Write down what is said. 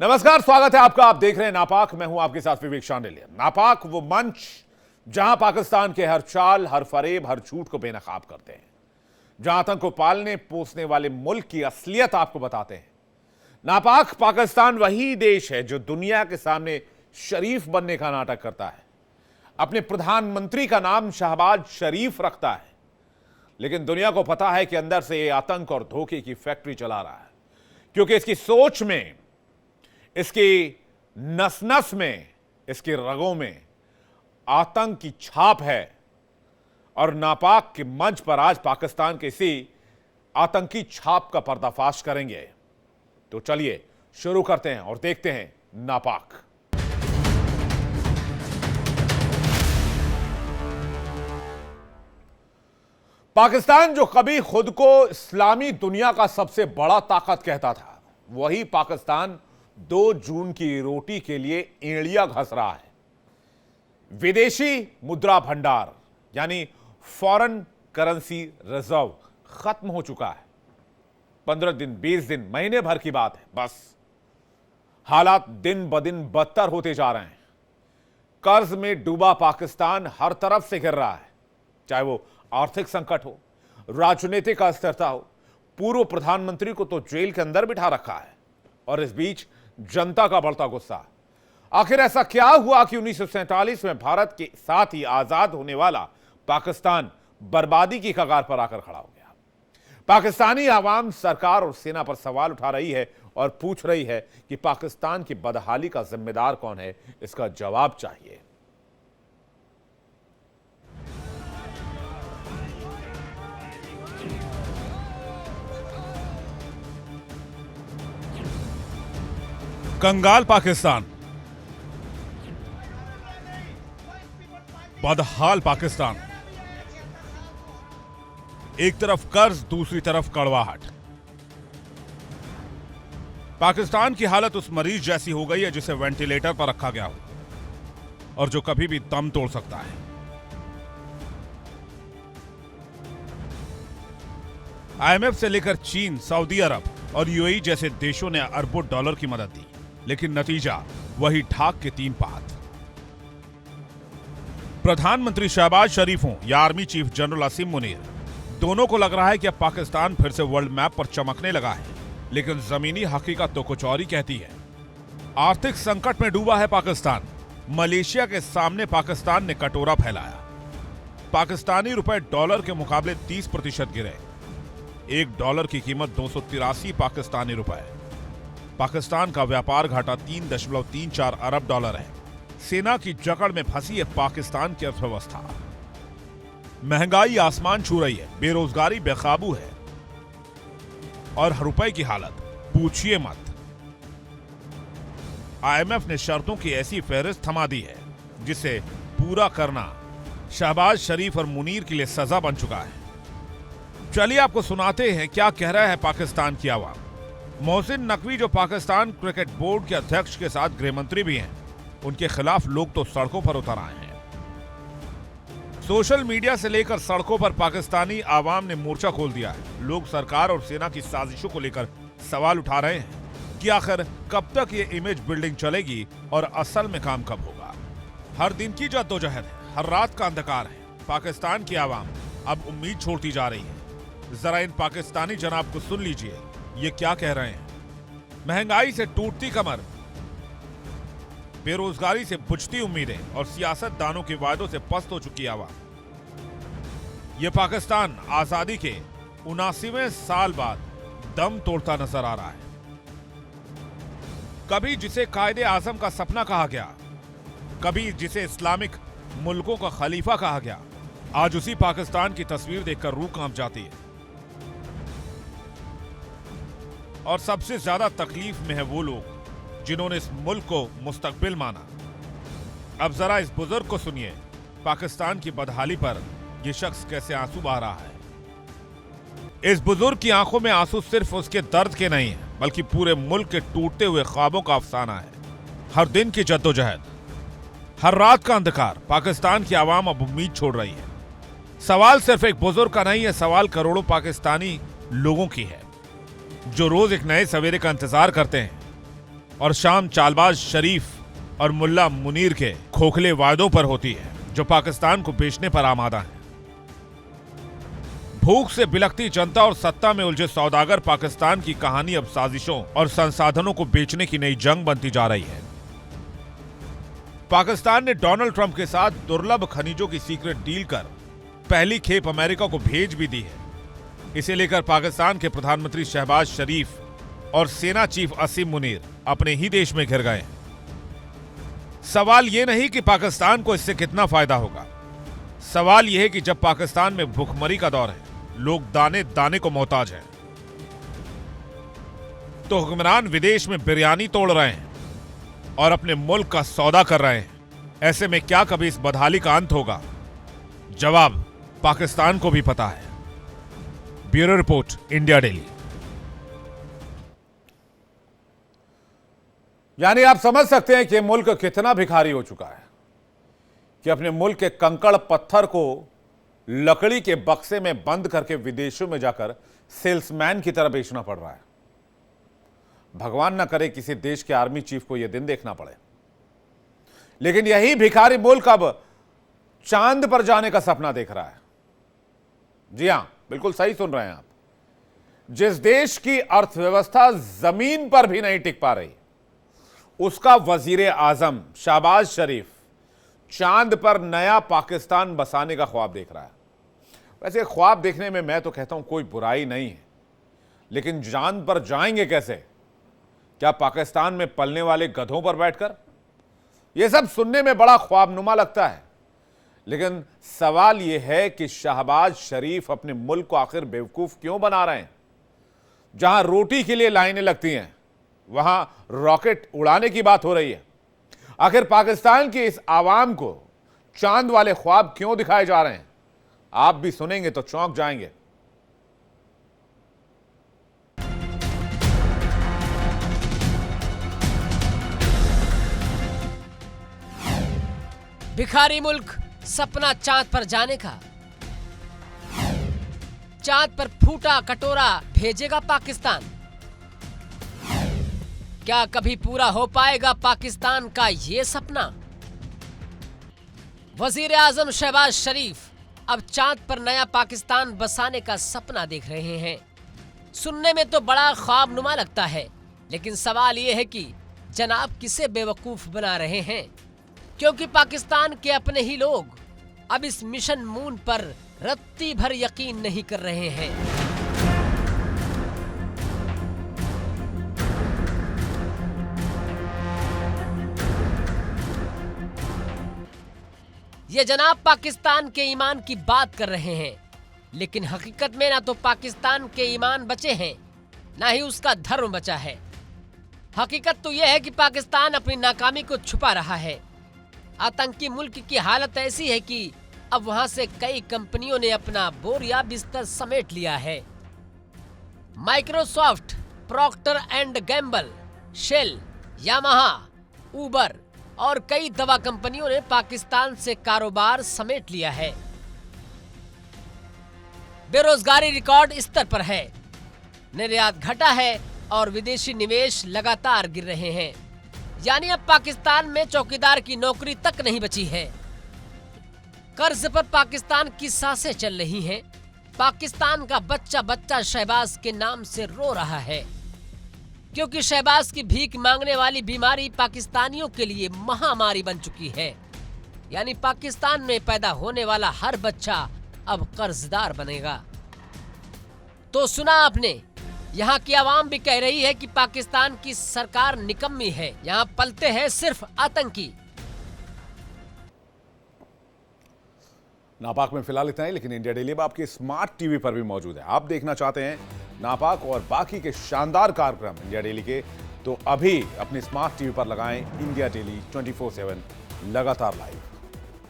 नमस्कार, स्वागत है आपका। आप देख रहे हैं नापाक। मैं हूं आपके साथ विवेक शांडिल्य। नापाक वो मंच जहां पाकिस्तान के हर चाल, हर फरेब, हर झूठ को बेनकाब करते हैं, जहां आतंक को पालने पोसने वाले मुल्क की असलियत आपको बताते हैं। नापाक पाकिस्तान वही देश है जो दुनिया के सामने शरीफ बनने का नाटक करता है, अपने प्रधानमंत्री का नाम शहबाज शरीफ रखता है, लेकिन दुनिया को पता है कि अंदर से यह आतंक और धोखे की फैक्ट्री चला रहा है, क्योंकि इसकी सोच में, इसकी नस नस में, इसके रगों में आतंक की छाप है। और नापाक के मंच पर आज पाकिस्तान के इसी आतंकी छाप का पर्दाफाश करेंगे। तो चलिए शुरू करते हैं और देखते हैं नापाक। पाकिस्तान जो कभी खुद को इस्लामी दुनिया का सबसे बड़ा ताकत कहता था, वही पाकिस्तान 2 जून की रोटी के लिए एड़िया घस रहा है। विदेशी मुद्रा भंडार यानी फॉरेन करेंसी रिजर्व खत्म हो चुका है। 15 दिन, 20 दिन, महीने भर की बात है बस। हालात दिन ब दिन बदतर होते जा रहे हैं। कर्ज में डूबा पाकिस्तान हर तरफ से घिर रहा है, चाहे वो आर्थिक संकट हो, राजनीतिक अस्थिरता हो। पूर्व प्रधानमंत्री को तो जेल के अंदर बिठा रखा है, और इस बीच जनता का बढ़ता गुस्सा। आखिर ऐसा क्या हुआ कि 1947 में भारत के साथ ही आजाद होने वाला पाकिस्तान बर्बादी की कगार पर आकर खड़ा हो गया? पाकिस्तानी आवाम सरकार और सेना पर सवाल उठा रही है और पूछ रही है कि पाकिस्तान की बदहाली का जिम्मेदार कौन है। इसका जवाब चाहिए। कंगाल पाकिस्तान, बदहाल पाकिस्तान। एक तरफ कर्ज, दूसरी तरफ कड़वाहट। पाकिस्तान की हालत उस मरीज जैसी हो गई है जिसे वेंटिलेटर पर रखा गया हो और जो कभी भी दम तोड़ सकता है। आईएमएफ से लेकर चीन, सऊदी अरब और यूएई जैसे देशों ने अरबों डॉलर की मदद दी, लेकिन नतीजा वही ढाक के 3 पात। प्रधानमंत्री शहबाज शरीफ हों या आर्मी चीफ जनरल असीम मुनीर, दोनों को लग रहा है कि अब पाकिस्तान फिर से वर्ल्ड मैप पर चमकने लगा है, लेकिन जमीनी हकीकत तो कुछ और ही कहती है। आर्थिक संकट में डूबा है पाकिस्तान। मलेशिया के सामने पाकिस्तान ने कटोरा फैलाया। पाकिस्तानी रुपए डॉलर के मुकाबले 30% गिरे। $1 की कीमत 283 पाकिस्तानी रुपए। पाकिस्तान का व्यापार घाटा 3.34 अरब डॉलर है। सेना की जकड़ में फंसी है पाकिस्तान की अर्थव्यवस्था। महंगाई आसमान छू रही है, बेरोजगारी बेकाबू है, और रुपए की हालत पूछिए मत। आईएमएफ ने शर्तों की ऐसी फहरिस्त थमा दी है जिसे पूरा करना शहबाज शरीफ और मुनीर के लिए सजा बन चुका है। चलिए आपको सुनाते हैं क्या कह रहा है पाकिस्तान की आवाम। मोहसिन नकवी, जो पाकिस्तान क्रिकेट बोर्ड के अध्यक्ष के साथ गृह मंत्री भी हैं, उनके खिलाफ लोग तो सड़कों पर उतर आए हैं। सोशल मीडिया से लेकर सड़कों पर पाकिस्तानी आवाम ने मोर्चा खोल दिया है। लोग सरकार और सेना की साजिशों को लेकर सवाल उठा रहे हैं कि आखिर कब तक ये इमेज बिल्डिंग चलेगी और असल में काम कब होगा। हर दिन की जद्दोजहद है, हर रात का अंधकार है। पाकिस्तान की आवाम अब उम्मीद छोड़ती जा रही है। जरा इन पाकिस्तानी जनाब को सुन लीजिए, ये क्या कह रहे हैं। महंगाई से टूटती कमर, बेरोजगारी से बुझती उम्मीदें और सियासतदानों के वायदों से पस्त हो चुकी आवाम। यह पाकिस्तान आजादी के 79वें साल बाद दम तोड़ता नजर आ रहा है। कभी जिसे कायदे आजम का सपना कहा गया, कभी जिसे इस्लामिक मुल्कों का खलीफा कहा गया, आज उसी पाकिस्तान की तस्वीर देखकर रूह कांप जाती है। और सबसे ज्यादा तकलीफ में है वो लोग जिन्होंने इस मुल्क को मुस्तकबिल माना। अब जरा इस बुजुर्ग को सुनिए, पाकिस्तान की बदहाली पर यह शख्स कैसे आंसू बहा रहा है। इस बुजुर्ग की आंखों में आंसू सिर्फ उसके दर्द के नहीं है, बल्कि पूरे मुल्क के टूटते हुए ख्वाबों का अफसाना है। हर दिन की जद्दोजहद, हर रात का अंधकार। पाकिस्तान की आवाम अब उम्मीद छोड़ रही है। सवाल सिर्फ एक बुजुर्ग का नहीं है, सवाल करोड़ों पाकिस्तानी लोगों की है जो रोज एक नए सवेरे का इंतजार करते हैं और शाम चालबाज शरीफ और मुल्ला मुनीर के खोखले वायदों पर होती है, जो पाकिस्तान को बेचने पर आमादा है। भूख से बिलखती जनता और सत्ता में उलझे सौदागर पाकिस्तान की कहानी अब साजिशों और संसाधनों को बेचने की नई जंग बनती जा रही है। पाकिस्तान ने डोनाल्ड ट्रंप के साथ दुर्लभ खनिजों की सीक्रेट डील कर पहली खेप अमेरिका को भेज भी दी है। इसे लेकर पाकिस्तान के प्रधानमंत्री शहबाज शरीफ और सेना चीफ असीम मुनीर अपने ही देश में घिर गए। सवाल यह नहीं कि पाकिस्तान को इससे कितना फायदा होगा, सवाल यह है कि जब पाकिस्तान में भुखमरी का दौर है, लोग दाने दाने को मोहताज हैं, तो हुक्मरान विदेश में बिरयानी तोड़ रहे हैं और अपने मुल्क का सौदा कर रहे हैं। ऐसे में क्या कभी इस बदहाली का अंत होगा? जवाब पाकिस्तान को भी पता है। Bureau report, India daily. यानी आप समझ सकते हैं कि मुल्क कितना भिखारी हो चुका है कि अपने मुल्क के कंकड़ पत्थर को लकड़ी के बक्से में बंद करके विदेशों में जाकर सेल्समैन की तरह बेचना पड़ रहा है। भगवान ना करे किसी देश के आर्मी चीफ को यह दिन देखना पड़े। लेकिन यही भिखारी मुल्क अब चांद पर जाने का सपना देख रहा है। जी हां, बिल्कुल सही सुन रहे हैं आप। जिस देश की अर्थव्यवस्था जमीन पर भी नहीं टिक पा रही, उसका वजीर आजम शहबाज शरीफ चांद पर नया पाकिस्तान बसाने का ख्वाब देख रहा है। वैसे ख्वाब देखने में मैं तो कहता हूं कोई बुराई नहीं है, लेकिन चांद पर जाएंगे कैसे? क्या पाकिस्तान में पलने वाले गधों पर बैठकर? यह सब सुनने में बड़ा ख्वाबनुमा लगता है, लेकिन सवाल यह है कि शहबाज शरीफ अपने मुल्क को आखिर बेवकूफ क्यों बना रहे हैं? जहां रोटी के लिए लाइनें लगती हैं, वहां रॉकेट उड़ाने की बात हो रही है। आखिर पाकिस्तान की इस आवाम को चांद वाले ख्वाब क्यों दिखाए जा रहे हैं? आप भी सुनेंगे तो चौंक जाएंगे। भिखारी मुल्क, सपना चांद पर जाने का। चांद पर फूटा कटोरा भेजेगा पाकिस्तान। क्या कभी पूरा हो पाएगा पाकिस्तान का ये सपना? वजीर आजम शहबाज शरीफ अब चांद पर नया पाकिस्तान बसाने का सपना देख रहे हैं। सुनने में तो बड़ा ख्वाबनुमा लगता है, लेकिन सवाल यह है कि जनाब किसे बेवकूफ बना रहे हैं? क्योंकि पाकिस्तान के अपने ही लोग अब इस मिशन मून पर रत्ती भर यकीन नहीं कर रहे हैं। ये जनाब पाकिस्तान के ईमान की बात कर रहे हैं, लेकिन हकीकत में ना तो पाकिस्तान के ईमान बचे हैं, ना ही उसका धर्म बचा है। हकीकत तो यह है कि पाकिस्तान अपनी नाकामी को छुपा रहा है। आतंकी मुल्क की हालत ऐसी है कि अब वहां से कई कंपनियों ने अपना बोरिया बिस्तर समेट लिया है। Microsoft, Procter and Gamble, Shell, Yamaha, Uber और कई दवा कंपनियों ने पाकिस्तान से कारोबार समेट लिया है। बेरोजगारी रिकॉर्ड स्तर पर है, निर्यात घटा है और विदेशी निवेश लगातार गिर रहे हैं। यानी अब पाकिस्तान में चौकीदार की नौकरी तक नहीं बची है। कर्ज पर पाकिस्तान की सांसें चल रही हैं। पाकिस्तान का बच्चा बच्चा शहबाज के नाम से रो रहा है, क्योंकि शहबाज की भीख मांगने वाली बीमारी पाकिस्तानियों के लिए महामारी बन चुकी है। यानी पाकिस्तान में पैदा होने वाला हर बच्चा अब कर्जदार बनेगा। तो सुना आपने, यहाँ की आवाम भी कह रही है कि पाकिस्तान की सरकार निकम्मी है, यहाँ पलते हैं सिर्फ आतंकी। नापाक में फिलहाल इतना ही, लेकिन इंडिया डेली अब आपके स्मार्ट टीवी पर भी मौजूद है। आप देखना चाहते हैं नापाक और बाकी के शानदार कार्यक्रम इंडिया डेली के, तो अभी अपने स्मार्ट टीवी पर लगाएं इंडिया डेली 24/7 लगातार लाइव।